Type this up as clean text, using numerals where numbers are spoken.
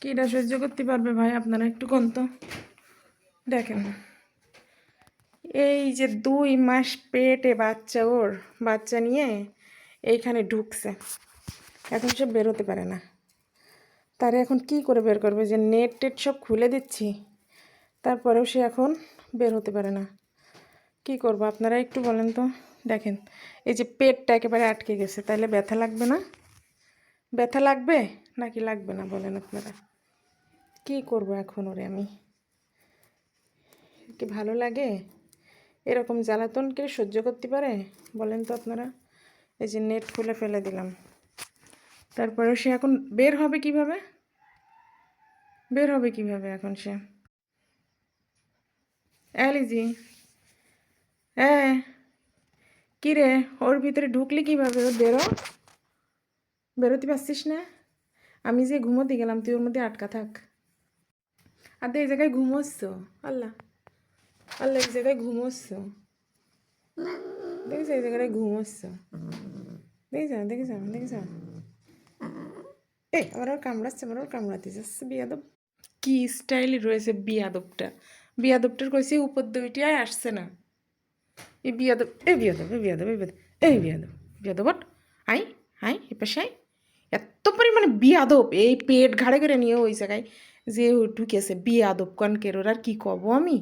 কিটা সহ্য করতে পারবে ভাই? আপনারা একটু কোন তো দেখেন, এই যে 2 মাস পেটে বাচ্চা, ওর বাচ্চা নিয়ে এইখানে ঢুকছে, এখন সে বেরোতে পারে না। তারে এখন কি করে বের করবে? যে নেট টেট সব খুলে দিচ্ছি, তারপরেও সে এখন বের হতে পারে না। কি করব আপনারা একটু বলেন তো। দেখেন, এই যে পেটটা একেবারে আটকে গেছে, তাইলে ব্যথা লাগবে না? ব্যথা লাগবে নাকি লাগবে না বলেন আপনারা? কি করব এখন ওরে আমি? কি ভালো লাগে? এরকম জ্বালাতন কে সহ্য করতে পারে বলেন তো আপনারা? এই যে নেট খুলে ফেলে দিলাম, তারপরেও সে এখন বের হবে কিভাবে? বের হবে কিভাবে এখন সে? লিজি, হ্যাঁ, কী রে, ওর ভিতরে ঢুকলি কিভাবে? ও বেরোতে পারছিস না? আমি যে ঘুমোতে গেলাম, তুই ওর মধ্যে আটকা থাক। আর এই জায়গায় ঘুমোচ্ছ? আল্লাহ আল্লাহ, এই জায়গায় ঘুমোচ্ছ, দেখেছ? এই জায়গায় ঘুমোচ্ছ, দেখেছ? এই আমার ওর কামড়াচ্ছে, আমার ওর কামড়াতে যাচ্ছে বিয়াদব। কি স্টাইলে রয়েছে বিয়াদবটা! বিয়াদবটার কইছে উপর দুইটাই আসছে না। এই বিয়াদব, এই বিয়াদব, এই বিয়াদব, এই বিয়াদব, এই বিয়াদব, বিয়াদবট আই আই এ পাশে এত পরিমাণে বিয়াদব, এই পেট ঘাড়ে করে নিয়ে ওই জায়গায় যে ঢুকেছে বিয়াদব কনকের, ওর আর কি কব আমি?